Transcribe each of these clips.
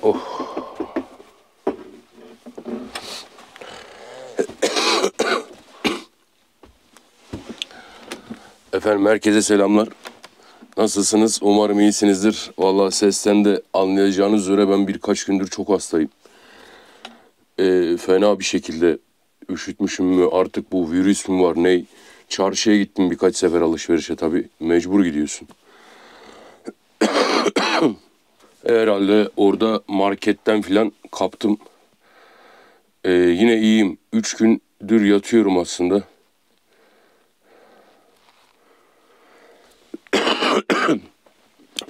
Oh. Efendim herkese selamlar. Nasılsınız? Umarım iyisinizdir. Vallahi sesten de anlayacağınız üzere ben birkaç gündür çok hastayım. Fena bir şekilde üşütmüşüm mü artık, bu virüs mü var ne? Çarşıya gittim birkaç sefer alışverişe, tabii mecbur gidiyorsun. Herhalde orada marketten filan kaptım. Yine iyiyim. 3 gündür yatıyorum aslında.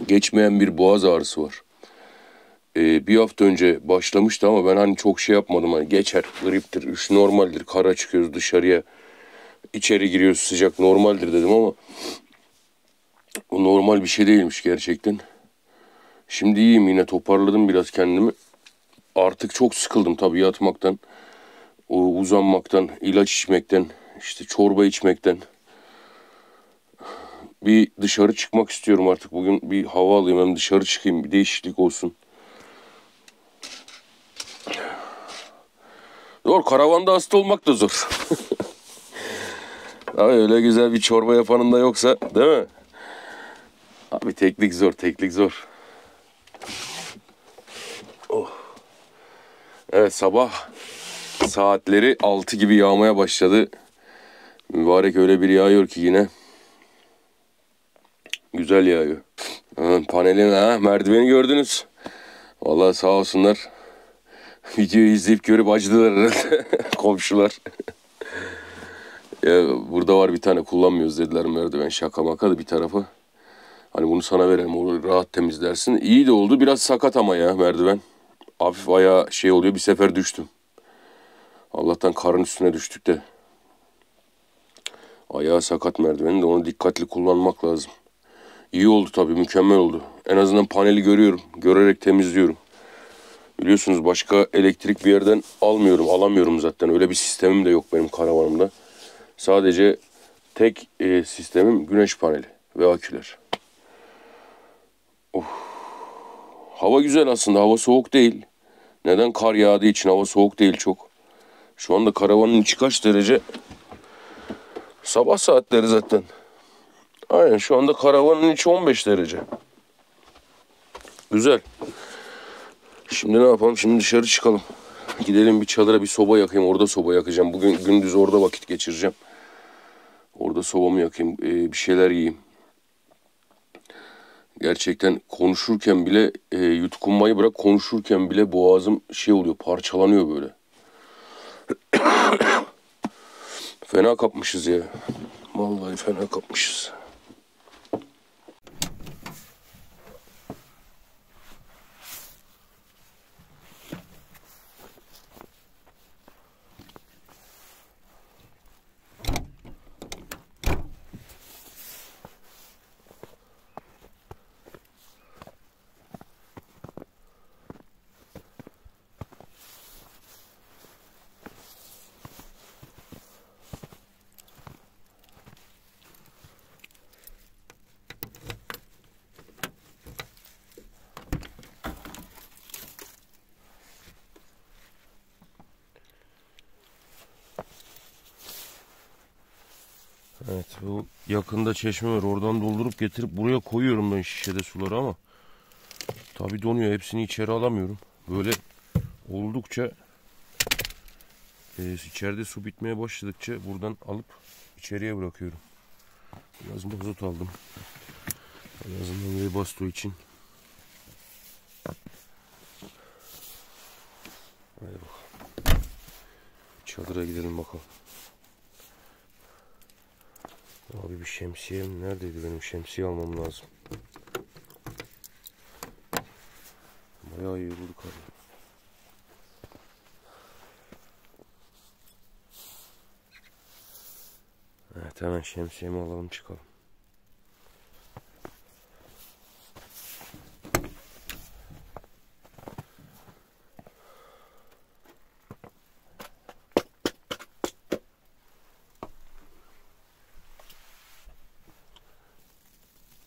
Geçmeyen bir boğaz ağrısı var. Bir hafta önce başlamıştı ama ben hani çok şey yapmadım. Hani geçer, griptir, üç normaldir, kara çıkıyoruz dışarıya, içeri giriyoruz, sıcak normaldir dedim ama o normal bir şey değilmiş gerçekten. Şimdi iyiyim, yine toparladım biraz kendimi. Artık çok sıkıldım tabii yatmaktan, uzanmaktan, ilaç içmekten, işte çorba içmekten. Bir dışarı çıkmak istiyorum artık. Bugün bir hava alayım, hem dışarı çıkayım, bir değişiklik olsun. Zor, karavanda hasta olmak da zor. Abi öyle güzel bir çorba yapanın da yoksa, değil mi? Abi teknik zor, teknik zor. Oh. Evet, sabah saatleri 6 gibi yağmaya başladı. Mübarek öyle bir yağıyor ki yine. Güzel yağıyor. Panelin merdiveni gördünüz. Vallahi sağ olsunlar. Videoyu izleyip görüp acıdılar herhalde komşular. Ya, burada var bir tane, kullanmıyoruz dediler merdiven, şaka maka da bir tarafa. Hani bunu sana verelim, onu rahat temizlersin. İyi de oldu, biraz sakat ama ya merdiven. Hafif ayağı şey oluyor, bir sefer düştüm. Allah'tan karın üstüne düştük de. Ayağı sakat merdivenin de, onu dikkatli kullanmak lazım. İyi oldu tabii, mükemmel oldu. En azından paneli görüyorum, görerek temizliyorum. Biliyorsunuz başka elektrik bir yerden alamıyorum zaten. Öyle bir sistemim de yok benim karavanımda. Sadece tek sistemim güneş paneli ve aküler. Of. Hava güzel aslında, hava soğuk değil. Neden? Kar yağdığı için hava soğuk değil çok. Şu anda karavanın içi kaç derece? Sabah saatleri zaten. Aynen, şu anda karavanın içi 15 derece. Güzel. Şimdi ne yapalım? Şimdi dışarı çıkalım. Gidelim bir çadıra, bir soba yakayım. Orada soba yakacağım. Bugün gündüz orada vakit geçireceğim. Orada sobamı yakayım. Bir şeyler yiyeyim. Gerçekten konuşurken bile yutkunmayı bırak, konuşurken bile boğazım şey oluyor, parçalanıyor böyle. Fena kapmışız ya. Vallahi fena kapmışız. Evet, bu yakında çeşme var. Oradan doldurup getirip buraya koyuyorum ben şişede suları ama tabii donuyor. Hepsini içeri alamıyorum. Böyle oldukça içeride su bitmeye başladıkça buradan alıp içeriye bırakıyorum. Biraz mazot aldım. En azından Webasto için. Hadi bakalım. Çadıra gidelim bakalım. Abi bir şemsiyem neredeydi benim? Şemsiye almam lazım. Bayağı yorulduk abi. Evet, hemen şemsiyemi alalım çıkalım.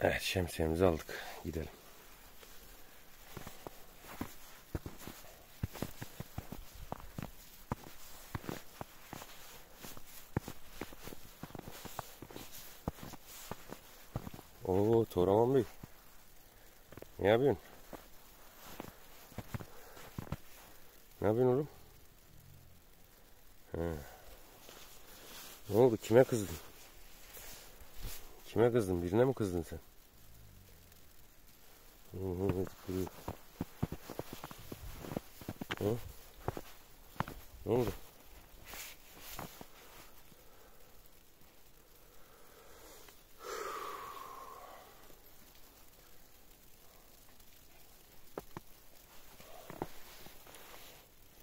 Evet, şemsiyemizi aldık. Gidelim. Toraman Bey. Ne yapıyorsun? Ne yapıyorsun oğlum? He. Ne oldu? Kime kızdın? Kime kızdın? Birine mi kızdın sen? Evet, kuruyor. Hı? Ne oldu?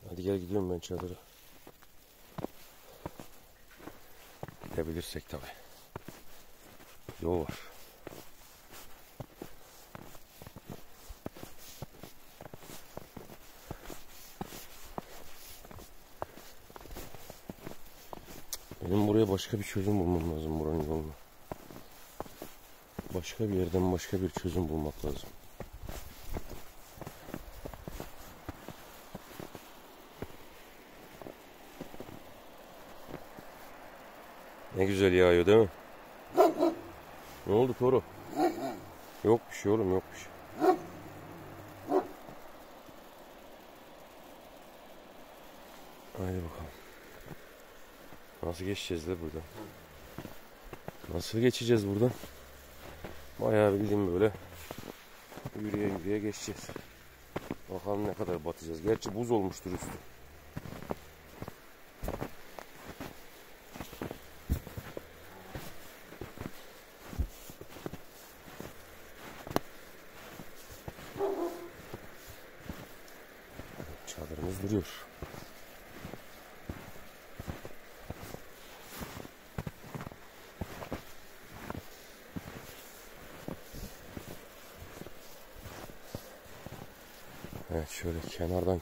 Hadi gel, gidiyorum ben çadıra. Gidebilirsek tabii. Yol var. Benim buraya başka bir çözüm bulmam lazım, buranın yoluna. Başka bir yerden başka bir çözüm bulmak lazım. Ne güzel yağıyor değil mi? Ne oldu Toro? Yok bir şey oğlum, yok bir şey. Haydi bakalım. Nasıl geçeceğiz de buradan? Nasıl geçeceğiz buradan? Bayağı bildiğin böyle yürüye yürüye geçeceğiz. Bakalım ne kadar batacağız. Gerçi buz olmuştur üstü. Çadırımız duruyor. Evet, şöyle kenardan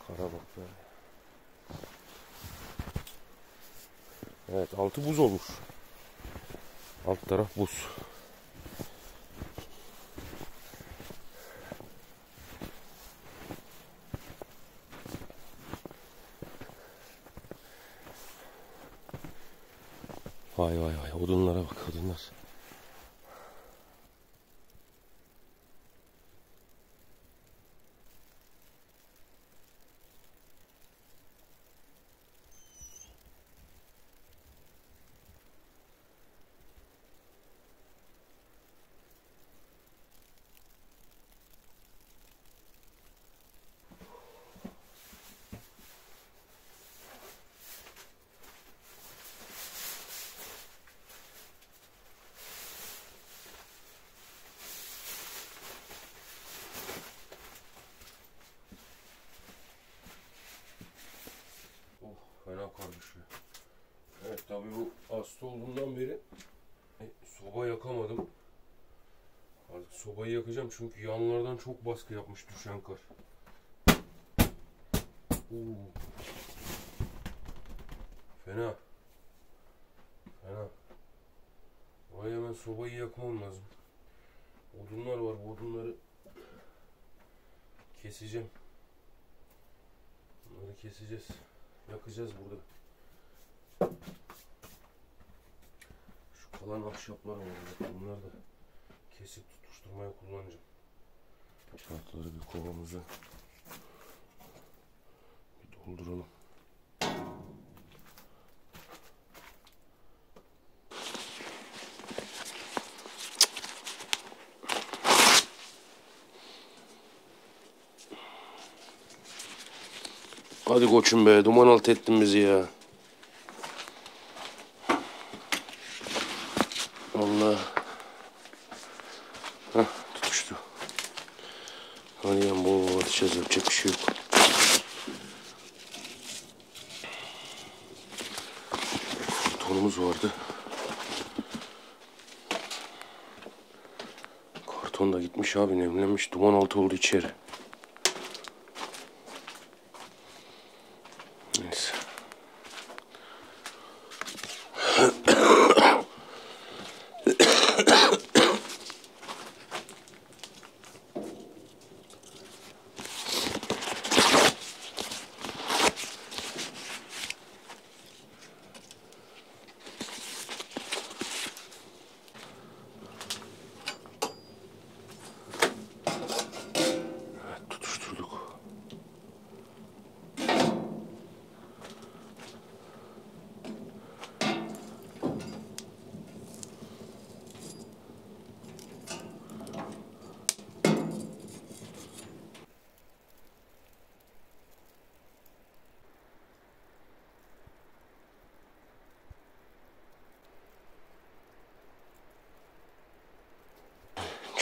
Karabaklar. Evet, altı buz olmuş. Alt taraf buz. Vay vay vay, odunlara bak, odunlar. Fena kar düşüyor. Evet, tabii bu hasta olduğumdan beri soba yakamadım. Artık sobayı yakacağım çünkü yanlardan çok baskı yapmış düşen kar. Fena. Fena. Vay, hemen sobayı yakmam lazım. Odunlar var, bu odunları keseceğim. Bunları keseceğiz. Yakacağız burada. Şu kalan ahşaplar var. Bunları da kesip tutuşturmaya kullanacağım. Kağıtları bir kovamıza bir dolduralım. Hadi koçum be, duman alt ettin bizi ya. Vallahi. Hah, tutuştu. Hadi yan bol bol atacağız, yapacak bir şey yok. Kartonumuz vardı. Karton da gitmiş abi, nemlenmiş, duman altı oldu içeri. Neyse.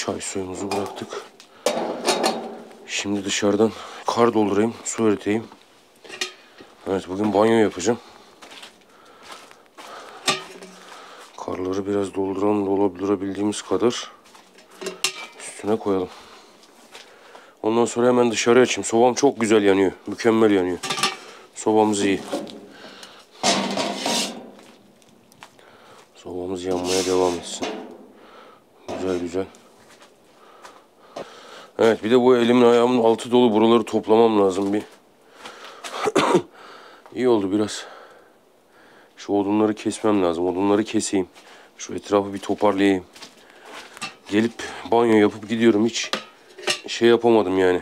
Çay suyumuzu bıraktık. Şimdi dışarıdan kar doldurayım, su eriteyim. Evet, bugün banyo yapacağım. Karları biraz doldurabildiğimiz kadar üstüne koyalım. Ondan sonra hemen dışarı açayım. Sobam çok güzel yanıyor. Mükemmel yanıyor. Sobamız iyi. Sobamız yanmaya devam etsin. Güzel güzel. Evet, bir de bu elimin ayağımın altı dolu, buraları toplamam lazım bir. İyi oldu biraz. Şu odunları kesmem lazım. Odunları keseyim. Şu etrafı bir toparlayayım. Gelip banyo yapıp gidiyorum. Hiç şey yapamadım yani.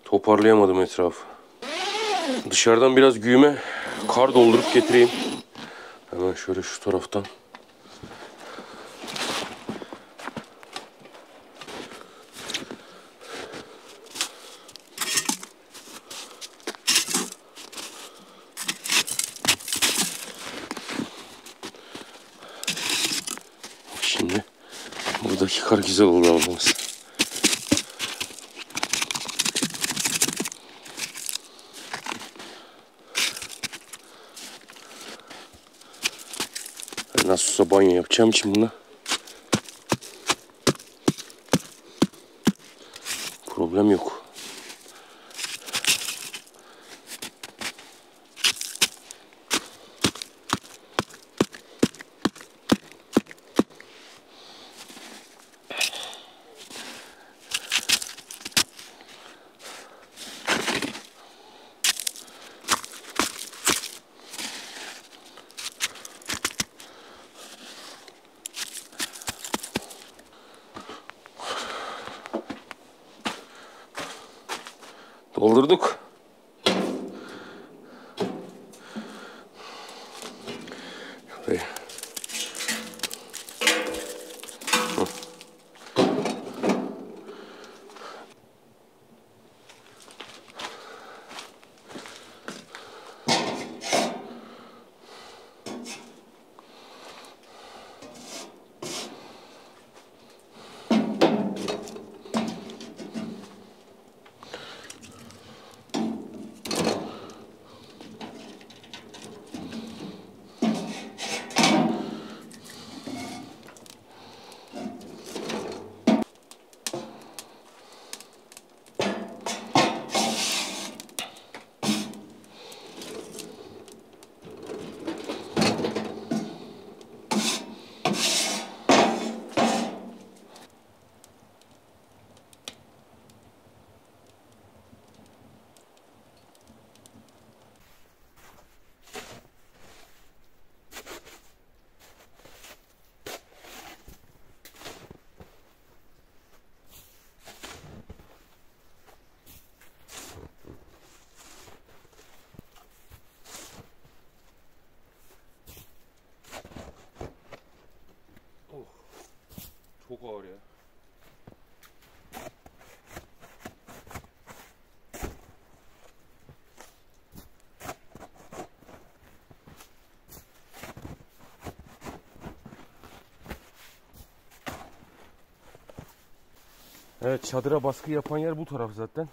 Toparlayamadım etrafı. Dışarıdan biraz güğüme kar doldurup getireyim. Hemen şöyle şu taraftan. Şimdi buradaki kar güzel olur aldığımız. Nasılsa banyo yapacağım için buna problem yok. Doldurduk. Şuraya. Çok ağır ya. Evet, çadıra baskı yapan yer bu taraf zaten.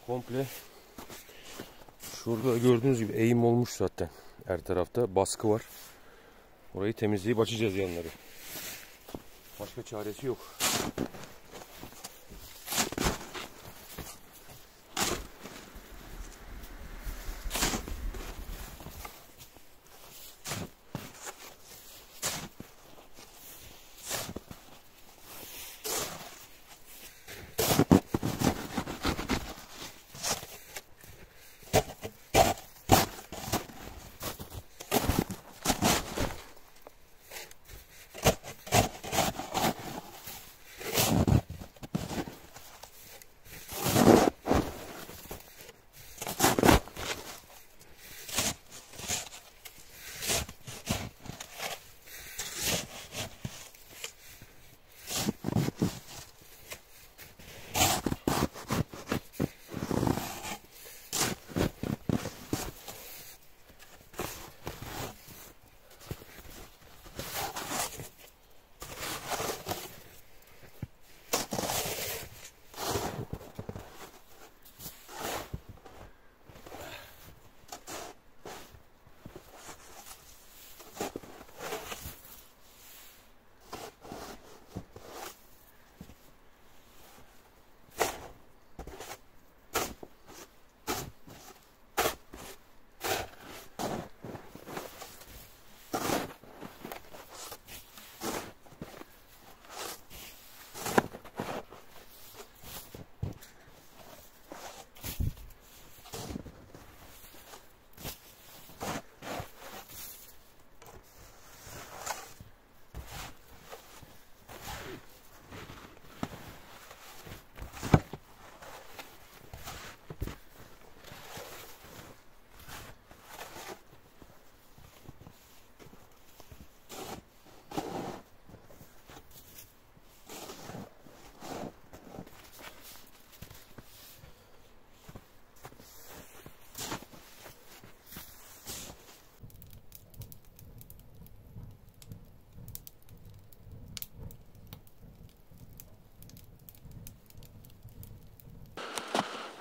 Komple şurada gördüğünüz gibi eğim olmuş zaten. Her tarafta baskı var. Orayı temizleyip açacağız yanları. Başka çaresi yok.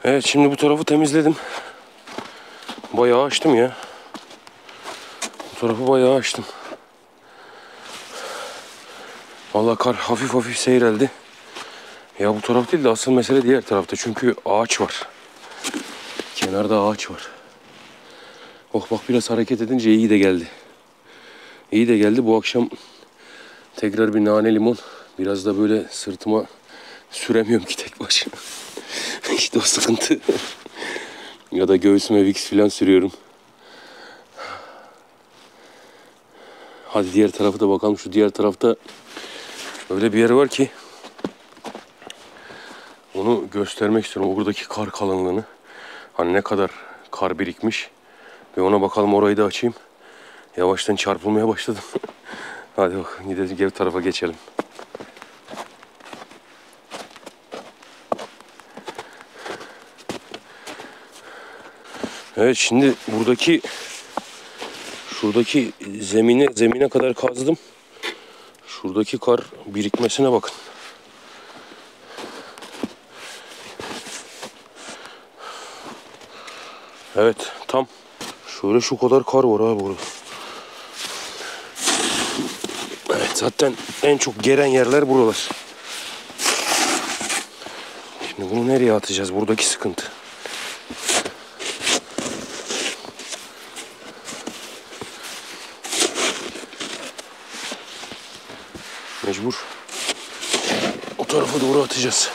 Evet, şimdi bu tarafı temizledim. Bayağı açtım ya. Bu tarafı bayağı açtım. Vallahi kar hafif hafif seyreldi. Ya bu taraf değil de asıl mesele diğer tarafta. Çünkü ağaç var. Kenarda ağaç var. Oh bak, biraz hareket edince iyi de geldi. İyi de geldi. Bu akşam tekrar bir nane limon. Biraz da böyle sırtıma süremiyorum ki tek başına. İşte o sıkıntı. Ya da göğsüme Vicks falan sürüyorum. Hadi diğer tarafı da bakalım. Şu diğer tarafta öyle bir yer var ki onu göstermek istiyorum. Buradaki kar kalınlığını. Hani ne kadar kar birikmiş. Ve ona bakalım, orayı da açayım. Yavaştan çarpılmaya başladım. Hadi bak, gidelim, diğer tarafa geçelim. Evet, şimdi şuradaki zemine kadar kazdım. Şuradaki kar birikmesine bakın. Evet, tam şöyle şu kadar kar var abi burada. Evet, zaten en çok geren yerler buralar. Şimdi bunu nereye atacağız? Buradaki sıkıntı. Mecbur o tarafa doğru atacağız.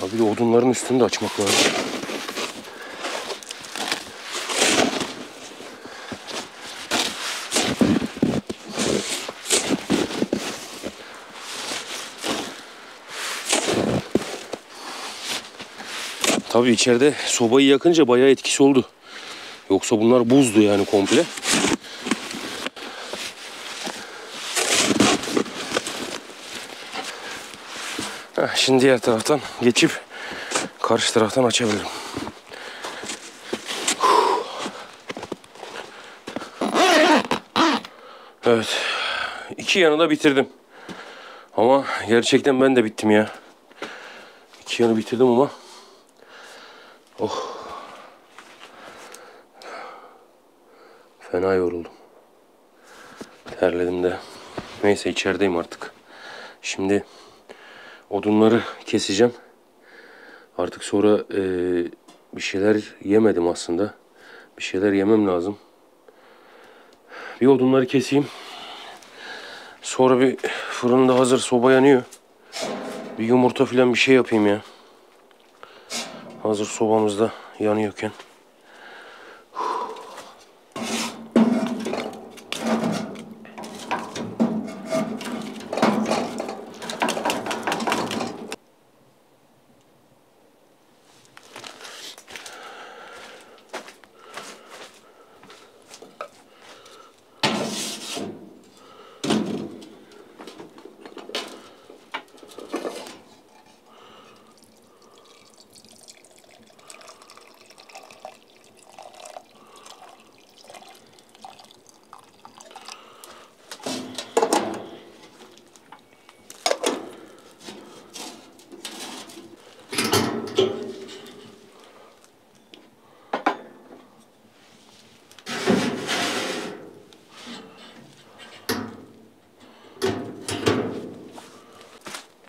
Abi de odunların üstünü de açmak lazım. Tabii içeride sobayı yakınca bayağı etkisi oldu. Yoksa bunlar buzdu yani komple. Şimdi diğer taraftan geçip karşı taraftan açabilirim. Evet. 2 yanı da bitirdim. Ama gerçekten ben de bittim ya. 2 yanı bitirdim ama. Oh. Fena yoruldum. Terledim de. Neyse, içerideyim artık. Şimdi odunları keseceğim. Artık sonra bir şeyler yemedim aslında. Bir şeyler yemem lazım. Bir odunları keseyim. Sonra bir fırında hazır soba yanıyor. Bir yumurta falan bir şey yapayım ya. Hazır sobamız da yanıyorken.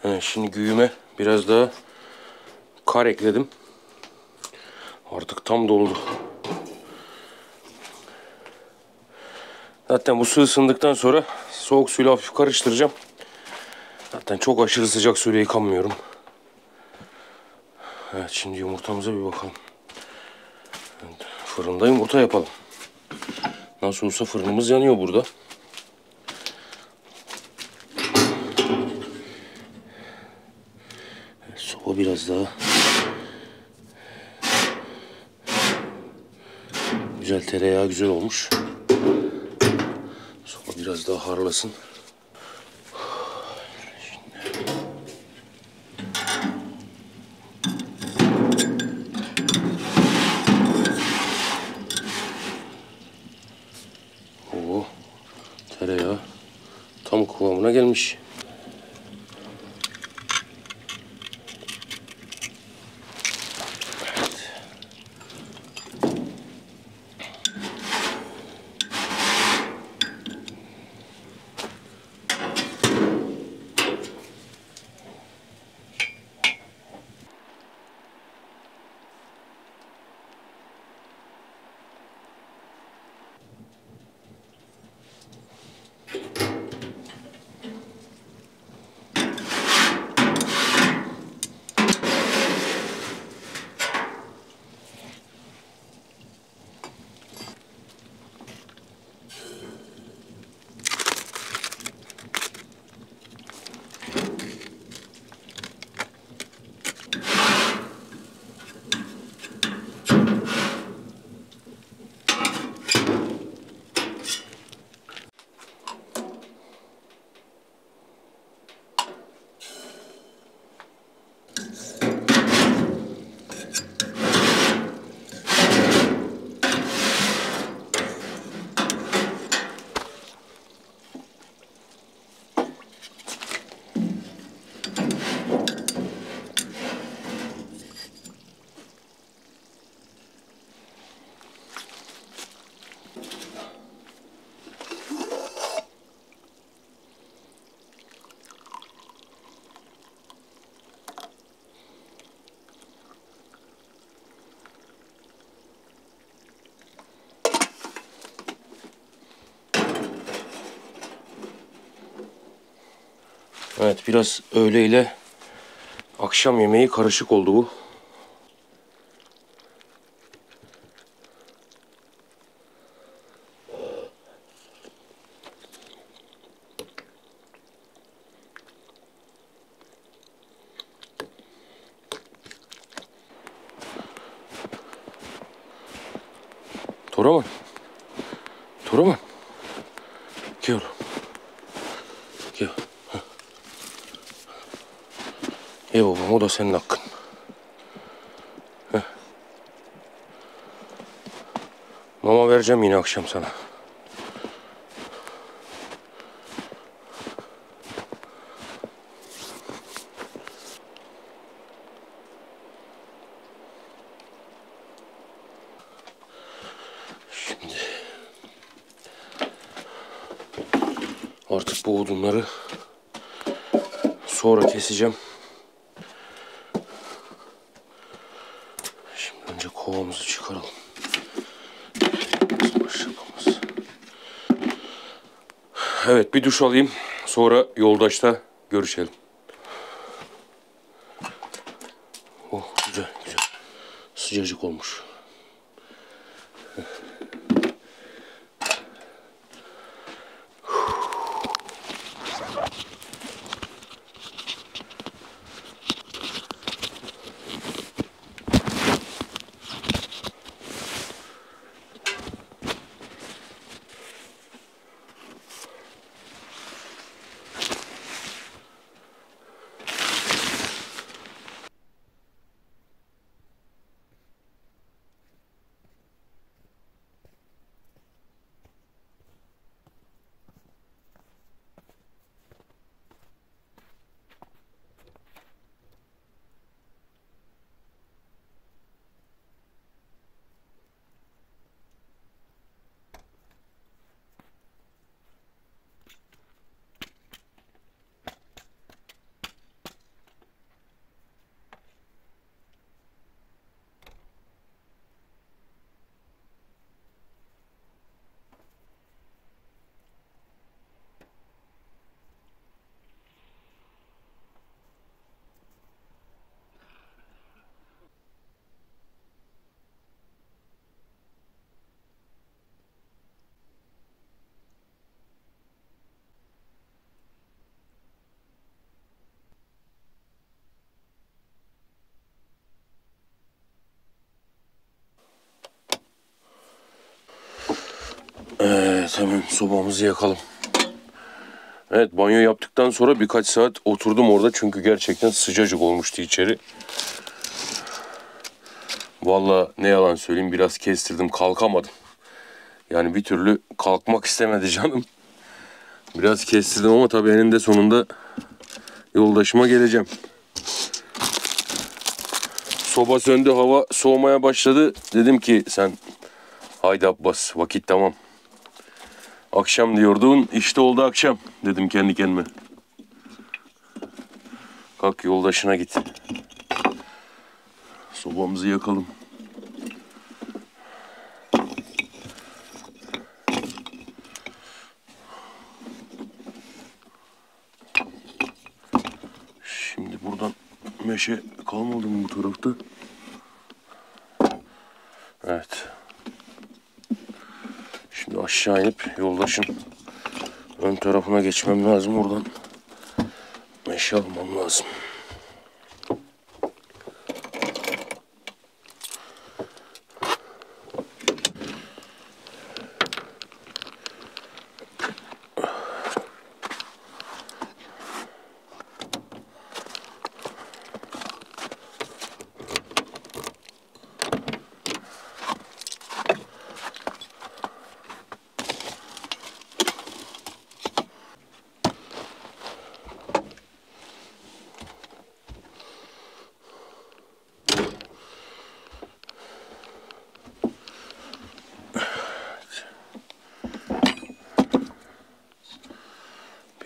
Evet, şimdi güğüme biraz daha kar ekledim. Artık tam doldu. Zaten bu su ısındıktan sonra soğuk suyla hafif karıştıracağım. Zaten çok aşırı sıcak suyla yıkamıyorum. Evet, şimdi yumurtamıza bir bakalım. Fırında yumurta yapalım. Nasıl olsa fırınımız yanıyor burada. Soba biraz daha güzel, tereyağı güzel olmuş. Soba biraz daha harlasın. Tereyağı tam kıvamına kıvamına gelmiş. Evet, biraz öğleyle akşam yemeği karışık oldu bu. Toraman. Toraman. Gel. Gel. Ey babam, o da senin hakkın. Heh. Mama vereceğim yine akşam sana. Şimdi artık bu odunları sonra keseceğim. Şimdi önce kovamızı çıkaralım. Evet, bir duş alayım. Sonra yoldaşta görüşelim. Oh, güzel güzel. Sıcacık olmuş. Evet, hemen sobamızı yakalım. Evet, banyo yaptıktan sonra birkaç saat oturdum orada çünkü gerçekten sıcacık olmuştu içeri. Vallahi ne yalan söyleyeyim, biraz kestirdim, kalkamadım. Yani bir türlü kalkmak istemedi canım. Biraz kestirdim ama tabii eninde sonunda yoldaşıma geleceğim. Soba söndü, hava soğumaya başladı. Dedim ki sen haydi Abbas, vakit tamam. Akşam diyordun, işte oldu akşam dedim kendi kendime. Kalk yoldaşına git. Sobamızı yakalım. Şimdi buradan meşe kalmadı mı bu tarafta? Evet. Şimdi aşağı inip yoldaşın ön tarafına geçmem lazım. Oradan meşe almam lazım.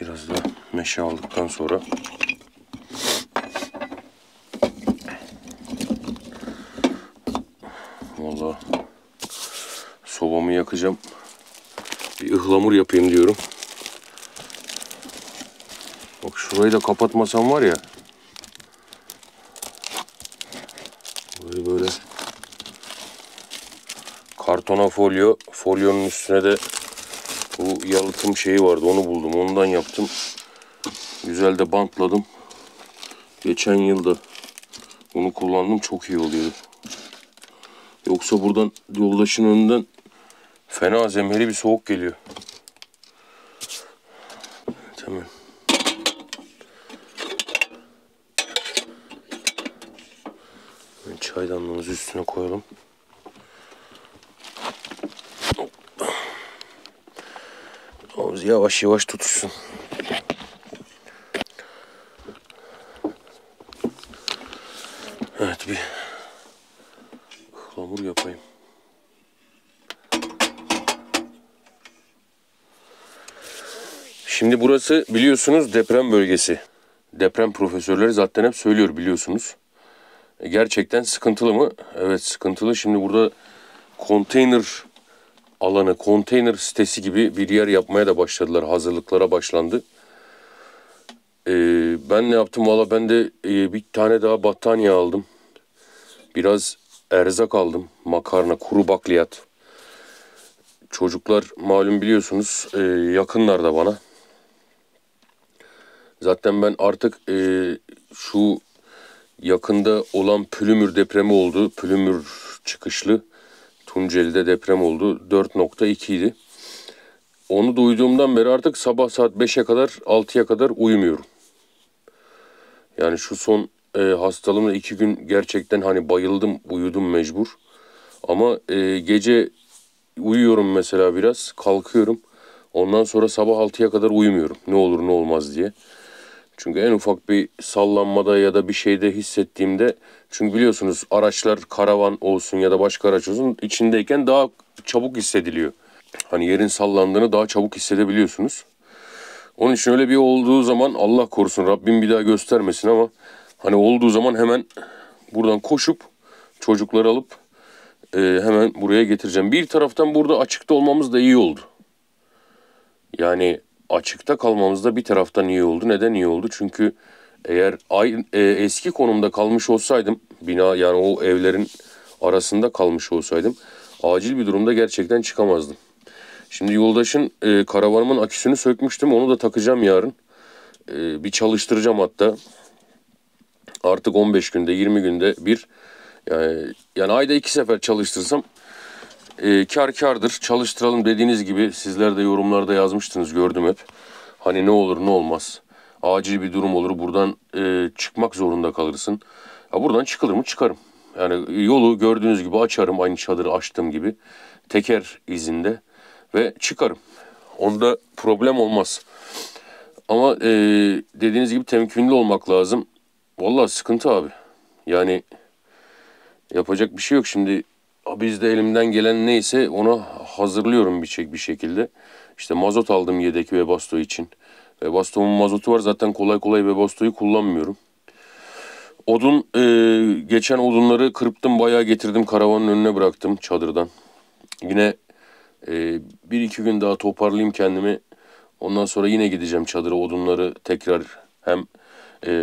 Biraz da meşe aldıktan sonra vallahi sobamı yakacağım. Bir ıhlamur yapayım diyorum. Bak şurayı da kapatmasam var ya. Böyle kartona folyo. Folyonun üstüne de bu yalıtım şeyi vardı, onu buldum. Ondan yaptım. Güzel de bantladım. Geçen yılda bunu kullandım. Çok iyi oluyor. Yoksa buradan yoldaşın önünden fena zemheri bir soğuk geliyor. Tamam. Çaydanlığımızı üstüne koyalım. Omuz yavaş yavaş tutuşsun. Evet, bir ıhlamur yapayım. Şimdi burası biliyorsunuz deprem bölgesi. Deprem profesörleri zaten hep söylüyor, biliyorsunuz. Gerçekten sıkıntılı mı? Evet, sıkıntılı. Şimdi burada konteyner alanı, konteyner sitesi gibi bir yer yapmaya da başladılar. Hazırlıklara başlandı. Ben ne yaptım? Valla ben de bir tane daha battaniye aldım. Biraz erzak aldım. Makarna, kuru bakliyat. Çocuklar malum biliyorsunuz yakınlar da bana. Zaten ben artık şu yakında olan Pülümür depremi oldu. Pülümür çıkışlı Tunceli'de deprem oldu. 4.2 idi. Onu duyduğumdan beri artık sabah saat 5'e kadar 6'ya kadar uyumuyorum. Yani şu son hastalığımda 2 gün gerçekten hani bayıldım, uyudum mecbur. Ama gece uyuyorum mesela, biraz kalkıyorum. Ondan sonra sabah 6'ya kadar uyumuyorum. Ne olur ne olmaz diye. Çünkü en ufak bir sallanmada ya da bir şeyde hissettiğimde, çünkü biliyorsunuz araçlar, karavan olsun ya da başka araç olsun, içindeyken daha çabuk hissediliyor. Hani yerin sallandığını daha çabuk hissedebiliyorsunuz. Onun için öyle bir olduğu zaman, Allah korusun Rabbim bir daha göstermesin ama hani olduğu zaman hemen buradan koşup çocukları alıp hemen buraya getireceğim. Bir taraftan burada açıkta olmamız da iyi oldu. Yani açıkta kalmamız da bir taraftan iyi oldu. Neden iyi oldu? Çünkü eğer eski konumda kalmış olsaydım, bina yani o evlerin arasında kalmış olsaydım, acil bir durumda gerçekten çıkamazdım. Şimdi yoldaşın karavanımın aküsünü sökmüştüm. Onu da takacağım yarın. Bir çalıştıracağım hatta. Artık 15 günde 20 günde bir, yani ayda 2 sefer çalıştırsam kardır. Çalıştıralım dediğiniz gibi, sizler de yorumlarda yazmıştınız, gördüm hep. Hani ne olur ne olmaz. Acil bir durum olur. Buradan çıkmak zorunda kalırsın. Ya buradan çıkılır mı? Çıkarım. Yani yolu gördüğünüz gibi açarım. Aynı çadırı açtığım gibi. Teker izinde. Ve çıkarım. Onda problem olmaz. Ama dediğiniz gibi temkinli olmak lazım. Vallahi sıkıntı abi. Yani yapacak bir şey yok şimdi. Biz de elimden gelen neyse ona hazırlıyorum bir şekilde. İşte mazot aldım yedek Webasto için. Webasto'nun mazotu var, zaten kolay kolay Webasto'yu kullanmıyorum. Odun, geçen odunları kırptım, bayağı getirdim, karavanın önüne bıraktım çadırdan. Yine bir iki gün daha toparlayayım kendimi. Ondan sonra yine gideceğim çadıra, odunları tekrar hem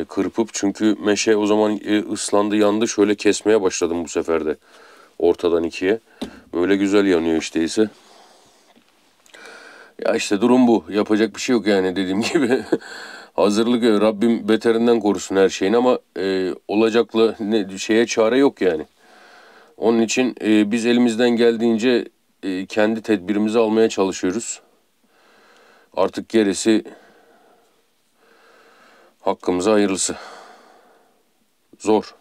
kırpıp, çünkü meşe o zaman ıslandı, yandı. Şöyle kesmeye başladım bu sefer de ortadan ikiye. Böyle güzel yanıyor işte ise. Ya işte durum bu. Yapacak bir şey yok yani, dediğim gibi. Hazırlık, Rabbim beterinden korusun her şeyin, ama olacakla şeye çare yok yani. Onun için biz elimizden geldiğince kendi tedbirimizi almaya çalışıyoruz. Artık gerisi hakkımıza hayırlısı. Zor.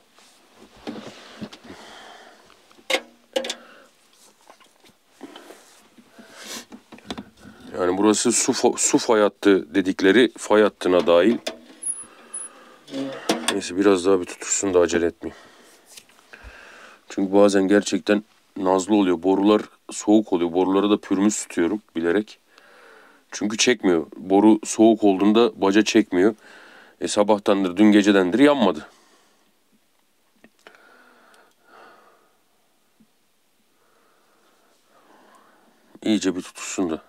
Yani burası su fay hattı dedikleri fay hattına dahil. Neyse biraz daha bir tutuşsun da acele etmeyeyim. Çünkü bazen gerçekten nazlı oluyor. Borular soğuk oluyor. Boruları da pürmüz tutuyorum bilerek. Çünkü çekmiyor. Boru soğuk olduğunda baca çekmiyor. Sabahtandır, dün gecedendir yanmadı. İyice bir tutuşsun da.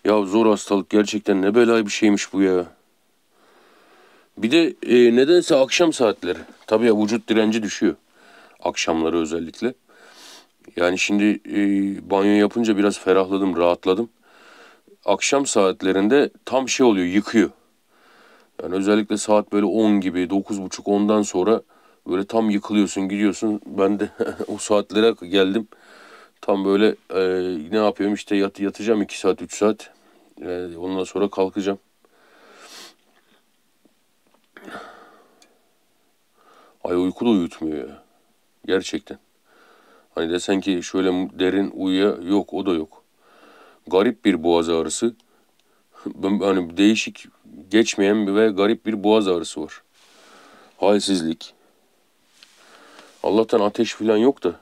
Ya zor hastalık gerçekten, ne bela bir şeymiş bu ya. Bir de nedense akşam saatleri. Tabii ya, vücut direnci düşüyor. Akşamları özellikle. Yani şimdi banyo yapınca biraz ferahladım, rahatladım. Akşam saatlerinde tam şey oluyor, yıkıyor. Yani özellikle saat böyle 10 gibi, 9.30, ondan sonra böyle tam yıkılıyorsun, gidiyorsun. Ben de o saatlere geldim. Tam böyle ne yapıyorum işte, yatacağım 2 saat 3 saat. Ondan sonra kalkacağım. Ay, uyku da uyutmuyor ya. Gerçekten. Hani desen ki şöyle derin uyuya, yok, o da yok. Garip bir boğaz ağrısı. Hani değişik, geçmeyen ve garip bir boğaz ağrısı var. Halsizlik. Allah'tan ateş falan yok da.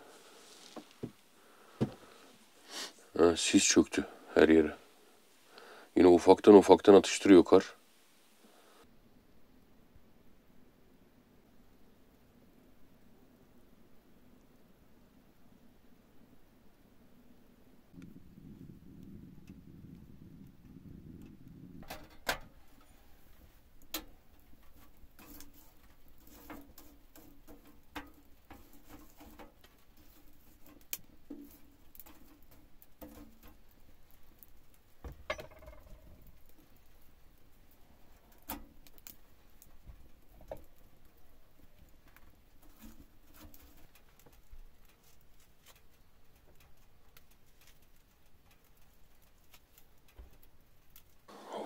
Sis çöktü her yere. Yine ufaktan ufaktan atıştırıyor kar.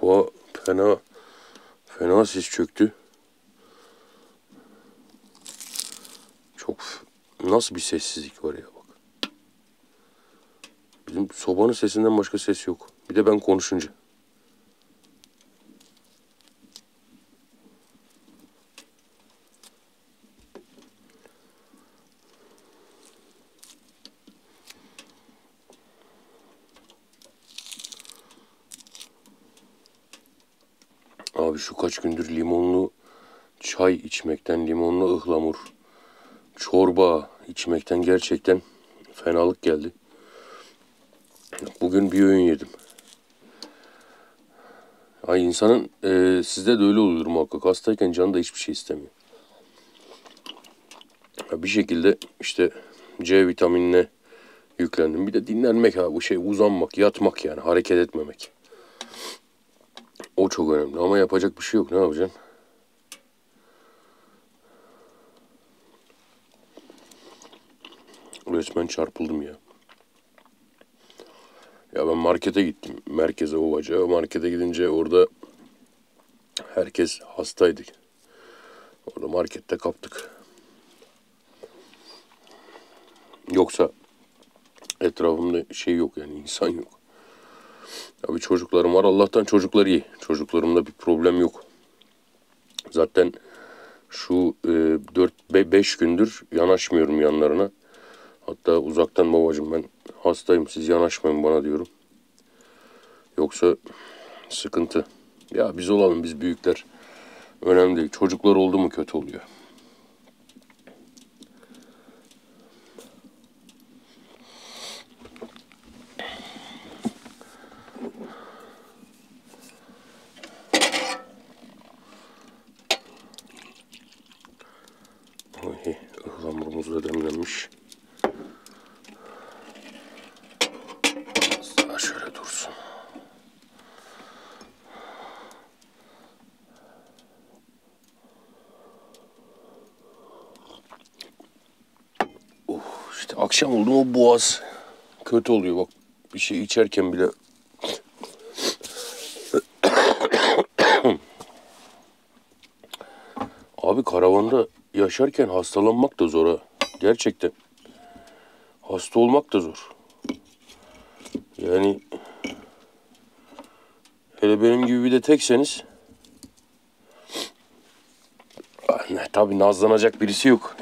Hava fena, fena sis çöktü. Çok, nasıl bir sessizlik var ya bak. Bizim sobanın sesinden başka ses yok. Bir de ben konuşunca. Abi şu kaç gündür limonlu çay içmekten, limonlu ıhlamur, çorba içmekten gerçekten fenalık geldi. Bugün bir öğün yedim. Ay, insanın sizde de öyle olur muhakkak. Hastayken canı da hiçbir şey istemiyor. Bir şekilde işte C vitaminine yüklendim. Bir de dinlenmek abi, bu şey, uzanmak, yatmak, yani hareket etmemek. O çok önemli, ama yapacak bir şey yok, ne yapacaksın? Resmen çarpıldım ya. Ya ben markete gittim. Merkeze, Ovaca. Markete gidince orada herkes hastaydı. Orada markette kaptık. Yoksa etrafımda şey yok yani, insan yok. Abi çocuklarım var. Allah'tan çocuklar iyi. Çocuklarımda bir problem yok. Zaten şu 4-5 gündür yanaşmıyorum yanlarına. Hatta uzaktan babacığım ben hastayım siz yanaşmayın bana diyorum. Yoksa sıkıntı. Ya biz olalım biz büyükler. Önemli değil. Çocuklar oldu mu kötü oluyor. Oy, ıhlamurumuz da demlenmiş. Daha şöyle dursun. İşte akşam oldu mu boğaz kötü oluyor bak. Bir şey içerken bile. Abi karavanda yaşarken hastalanmak da zor ha. Gerçekten. Hasta olmak da zor. Yani hele benim gibi bir de tekseniz. Tabii nazlanacak birisi yok.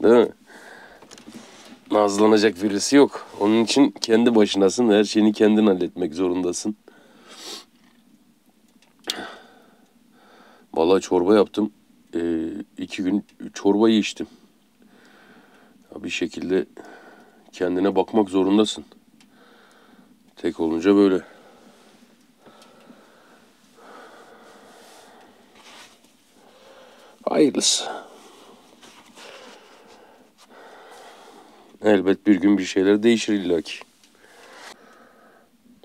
Değil mi? Nazlanacak birisi yok. Onun için kendi başınasın. Her şeyini kendin halletmek zorundasın. Vallahi çorba yaptım. 2 gün çorbayı içtim. Ya bir şekilde kendine bakmak zorundasın. Tek olunca böyle. Hayırlısı. Elbet bir gün bir şeyler değişir illaki.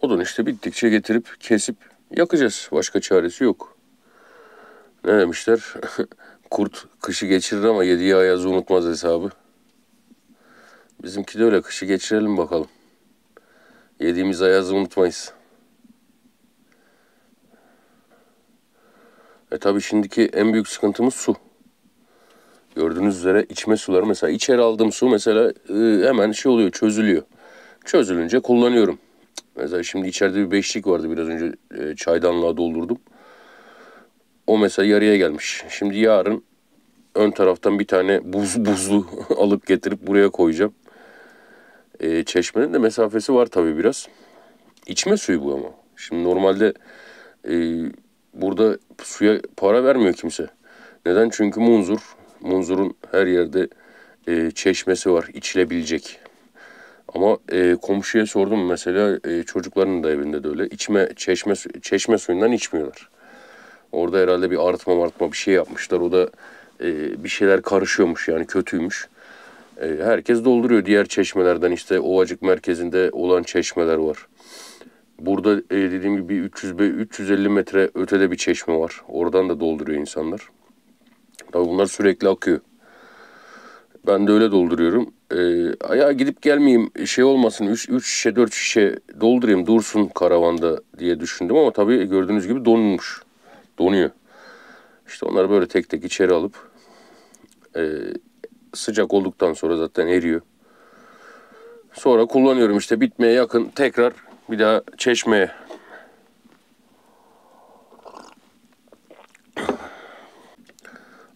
Odun işte bittikçe getirip kesip yakacağız. Başka çaresi yok. Ne demişler? Kurt kışı geçirir ama yediği ayazı unutmaz hesabı. Bizimki de öyle. Kışı geçirelim bakalım. Yediğimiz ayazı unutmayız. Tabii şimdiki en büyük sıkıntımız su. Gördüğünüz üzere içme suları. Mesela içeri aldığım su mesela hemen şey oluyor, çözülüyor. Çözülünce kullanıyorum. Mesela şimdi içeride bir beşlik vardı biraz önce çaydanlığa doldurdum. O mesela yarıya gelmiş. Şimdi yarın ön taraftan bir tane buzlu alıp getirip buraya koyacağım. Çeşmenin de mesafesi var tabii biraz. İçme suyu bu ama. Şimdi normalde e, burada suya para vermiyor kimse. Neden? Çünkü munzur. Munzurun her yerde çeşmesi var içilebilecek. Ama komşuya sordum mesela çocukların da evinde de öyle. Çeşme suyundan içmiyorlar. Orada herhalde bir arıtma bir şey yapmışlar. O da bir şeyler karışıyormuş yani kötüymüş. Herkes dolduruyor diğer çeşmelerden işte Ovacık merkezinde olan çeşmeler var. Burada dediğim gibi 350 metre ötede bir çeşme var. Oradan da dolduruyor insanlar. Tabii bunlar sürekli akıyor. Ben de öyle dolduruyorum. Ya gidip gelmeyeyim şey olmasın 3 şişe 4 şişe doldurayım dursun karavanda diye düşündüm ama tabii gördüğünüz gibi donmuş. Donuyor. İşte onları böyle tek tek içeri alıp sıcak olduktan sonra zaten eriyor. Sonra kullanıyorum işte bitmeye yakın tekrar bir daha çeşmeye.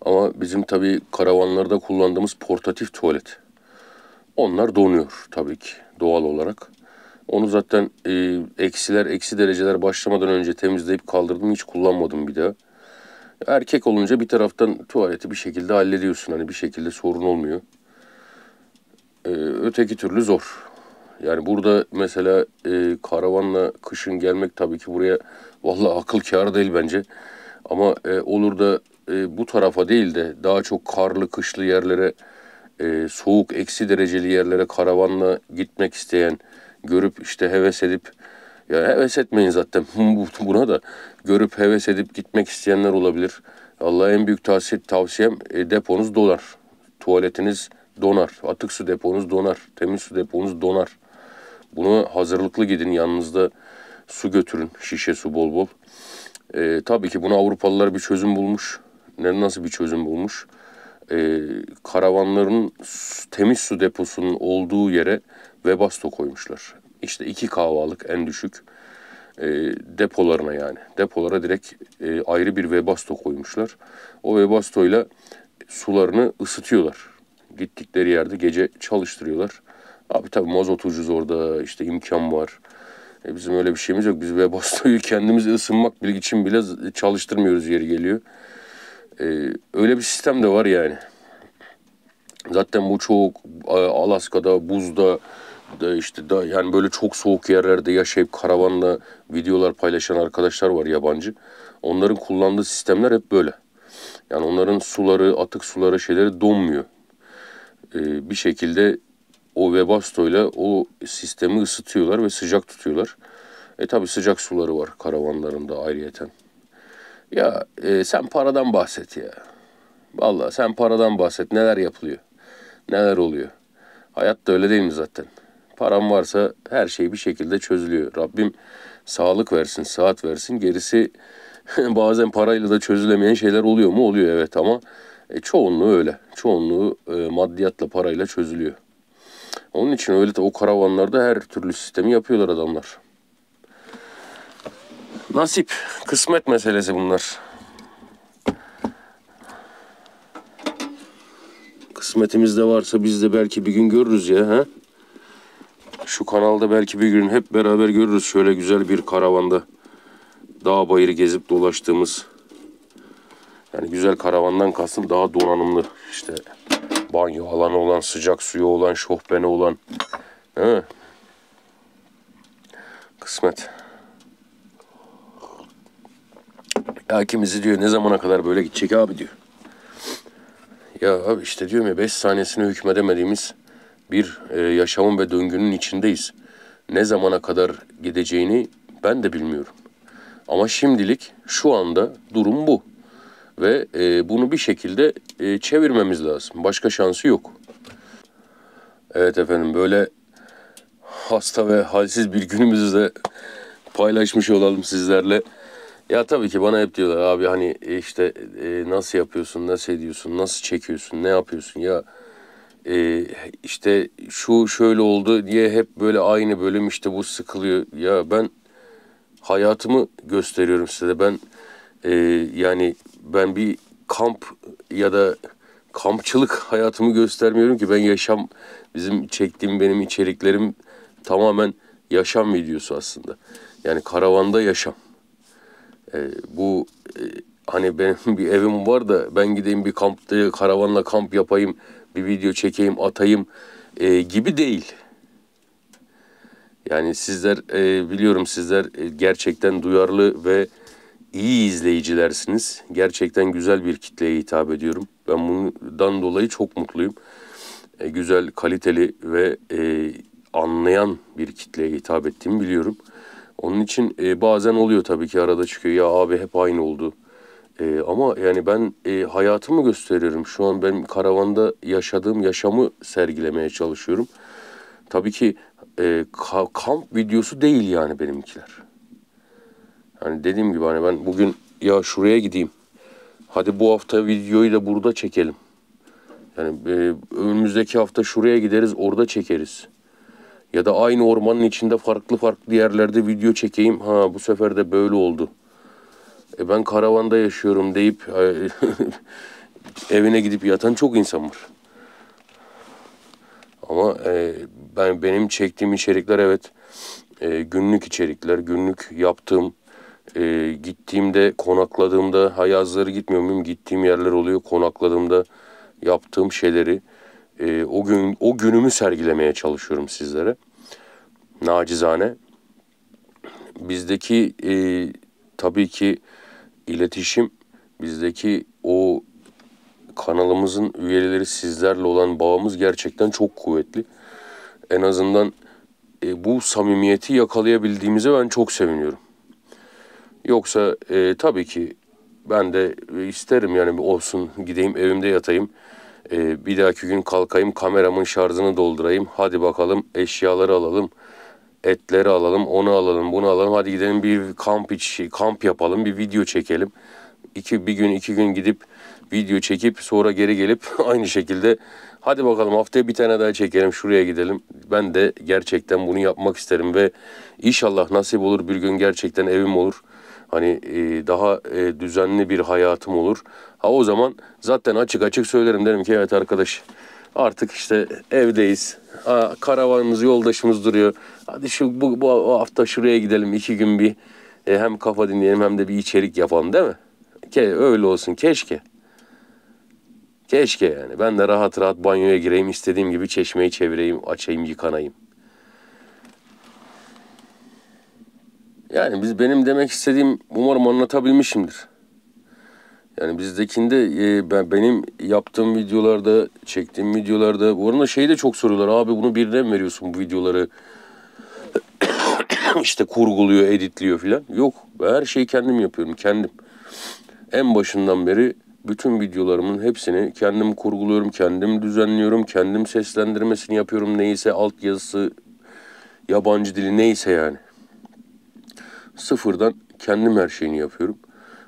Ama bizim tabii karavanlarda kullandığımız portatif tuvalet. Onlar donuyor tabii ki doğal olarak. Onu zaten eksi dereceler başlamadan önce temizleyip kaldırdım. Hiç kullanmadım bir daha. Erkek olunca bir taraftan tuvaleti bir şekilde hallediyorsun. Hani bir şekilde sorun olmuyor. Öteki türlü zor. Yani burada mesela karavanla kışın gelmek tabii ki buraya vallahi akıl kârı değil bence. Ama olur da bu tarafa değil de daha çok karlı kışlı yerlere soğuk eksi dereceli yerlere karavanla gitmek isteyen görüp işte heves edip ya heves etmeyin zaten buna da görüp heves edip gitmek isteyenler olabilir. Vallahi en büyük tavsiyem deponuz dolar. Tuvaletiniz donar. Atık su deponuz donar. Temiz su deponuz donar. Buna hazırlıklı gidin. Yanınızda su götürün. Şişe su bol bol. Tabii ki buna Avrupalılar bir çözüm bulmuş. Nasıl bir çözüm bulmuş? Karavanların temiz su deposunun olduğu yere Webasto koymuşlar. İşte 2 kahvalık en düşük depolarına yani. Depolara direkt ayrı bir Webasto koymuşlar. O Webasto'yla sularını ısıtıyorlar. Gittikleri yerde gece çalıştırıyorlar. Abi tabii mazot ucuz orada, işte imkan var. Bizim öyle bir şeyimiz yok. Biz Webasto'yu kendimiz ısınmak için bile çalıştırmıyoruz yeri geliyor. Öyle bir sistem de var yani. Zaten bu çok Alaska'da, buzda, işte yani böyle çok soğuk yerlerde yaşayıp karavanla videolar paylaşan arkadaşlar var, yabancı. Onların kullandığı sistemler hep böyle. Yani onların suları, atık suları, şeyleri donmuyor. Bir şekilde o Webasto ile o sistemi ısıtıyorlar ve sıcak tutuyorlar. Tabi sıcak suları var karavanlarında ayrıyeten. Ya sen paradan bahset ya. Vallahi sen paradan bahset. Neler yapılıyor? Neler oluyor? Hayat da öyle değil mi zaten? Param varsa her şey bir şekilde çözülüyor. Rabbim sağlık versin, sıhhat versin. Gerisi bazen parayla da çözülemeyen şeyler oluyor mu? Oluyor, evet, ama çoğunluğu öyle. Çoğunluğu maddiyatla, parayla çözülüyor. Onun için öyle de o karavanlarda her türlü sistemi yapıyorlar adamlar. Nasip, kısmet meselesi bunlar. Kısmetimizde varsa biz de belki bir gün görürüz ya. He? Şu kanalda belki bir gün hep beraber görürüz şöyle güzel bir karavanda. Dağ bayırı gezip dolaştığımız. Yani güzel karavandan kastım daha donanımlı. İşte banyo alanı olan, sıcak suyu olan, şofbeni olan. He? Kısmet. Ya kimisi diyor ne zamana kadar böyle gidecek abi diyor. Ya abi işte diyorum ya 5 saniyesine hükmedemediğimiz bir yaşamın ve döngünün içindeyiz. Ne zamana kadar gideceğini ben de bilmiyorum. Ama şimdilik şu anda durum bu. Ve bunu bir şekilde çevirmemiz lazım. Başka şansı yok. Evet efendim, böyle hasta ve halsiz bir günümüzü de paylaşmış olalım sizlerle. Ya tabii ki bana hep diyorlar abi hani işte nasıl yapıyorsun, nasıl ediyorsun, nasıl çekiyorsun, ne yapıyorsun ya işte şu şöyle oldu diye hep böyle aynı bölüm, işte bu sıkılıyor. Ya ben hayatımı gösteriyorum size. Ben yani ben bir kamp ya da kampçılık hayatımı göstermiyorum ki. Ben yaşam, bizim çektiğim benim içeriklerim tamamen yaşam videosu aslında. Yani karavanda yaşam. Bu hani benim bir evim var da ben gideyim bir kampta karavanla kamp yapayım, bir video çekeyim, atayım gibi değil. Yani sizler biliyorum sizler gerçekten duyarlı ve iyi izleyicilersiniz. Gerçekten güzel bir kitleye hitap ediyorum. Ben bundan dolayı çok mutluyum. Güzel, kaliteli ve anlayan bir kitleye hitap ettiğimi biliyorum. Onun için bazen oluyor tabii ki, arada çıkıyor. Ya abi hep aynı oldu. Ama yani ben hayatımı gösteriyorum. Şu an ben karavanda yaşadığım yaşamı sergilemeye çalışıyorum. Tabii ki kamp videosu değil yani benimkiler. Hani dediğim gibi hani ben bugün ya şuraya gideyim. Hadi bu hafta videoyu da burada çekelim. Yani önümüzdeki hafta şuraya gideriz, orada çekeriz. Ya da aynı ormanın içinde farklı farklı yerlerde video çekeyim. Ha bu sefer de böyle oldu. Ben karavanda yaşıyorum deyip evine gidip yatan çok insan var. Ama benim çektiğim içerikler evet günlük içerikler, günlük yaptığım, gittiğimde, konakladığımda, yazları gitmiyor muyum? Gittiğim yerler oluyor. Konakladığımda yaptığım şeyleri, o günümü sergilemeye çalışıyorum sizlere. Nacizane. Bizdeki tabii ki iletişim, bizdeki o kanalımızın üyeleri, sizlerle olan bağımız gerçekten çok kuvvetli. En azından bu samimiyeti yakalayabildiğimize ben çok seviniyorum. Yoksa tabii ki ben de isterim yani olsun, gideyim evimde yatayım. Bir dahaki gün kalkayım, kameramın şarjını doldurayım. Hadi bakalım eşyaları alalım, etleri alalım, onu alalım, bunu alalım. Hadi gidelim bir kamp yapalım, bir video çekelim. Bir gün iki gün gidip video çekip sonra geri gelip aynı şekilde Hadi bakalım haftaya bir tane daha çekelim, şuraya gidelim. Ben de gerçekten bunu yapmak isterim ve inşallah nasip olur bir gün gerçekten evim olur. Hani daha düzenli bir hayatım olur. Ha o zaman zaten açık açık söylerim, derim ki evet arkadaş artık işte evdeyiz. Ha, karavanımız, yoldaşımız duruyor. Hadi bu hafta şuraya gidelim 2 gün bir hem kafa dinleyelim hem de bir içerik yapalım, değil mi? Öyle olsun keşke. Keşke yani. Ben de rahat rahat banyoya gireyim, istediğim gibi çeşmeyi çevireyim, açayım, yıkanayım. Yani benim demek istediğim umarım anlatabilmişimdir. Yani bizdekinde benim yaptığım videolarda, çektiğim videolarda bu arada şeyi de çok soruyorlar. Abi bunu birine mi veriyorsun bu videoları? İşte kurguluyor, editliyor filan. Yok. Ben her şeyi kendim yapıyorum. Kendim. En başından beri bütün videolarımın hepsini kendim kurguluyorum, kendim düzenliyorum, kendim seslendirmesini yapıyorum. Neyse altyazısı, yabancı dili neyse yani. Sıfırdan kendim her şeyini yapıyorum.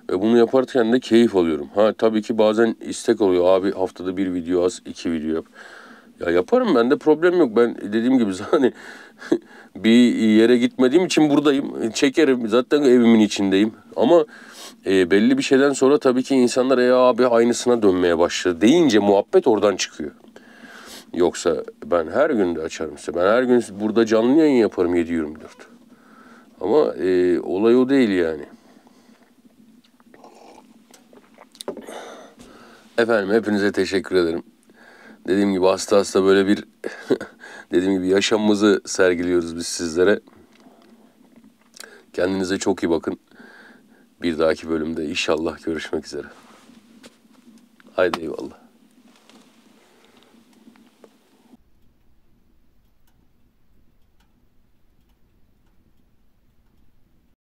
Ve bunu yaparken de keyif alıyorum. Ha tabii ki bazen istek oluyor. Abi haftada bir video az, 2 video yap. Ya yaparım, bende problem yok. Ben dediğim gibi hani bir yere gitmediğim için buradayım. Çekerim. Zaten evimin içindeyim. Ama belli bir şeyden sonra tabii ki insanlar abi aynısına dönmeye başladı deyince muhabbet oradan çıkıyor. Yoksa ben her gün de açarım size. Ben her gün burada canlı yayın yaparım 7/24. Ama olay o değil yani. Efendim hepinize teşekkür ederim. Dediğim gibi hasta böyle bir dediğim gibi yaşamımızı sergiliyoruz biz sizlere. Kendinize çok iyi bakın. Bir dahaki bölümde inşallah görüşmek üzere. Haydi eyvallah.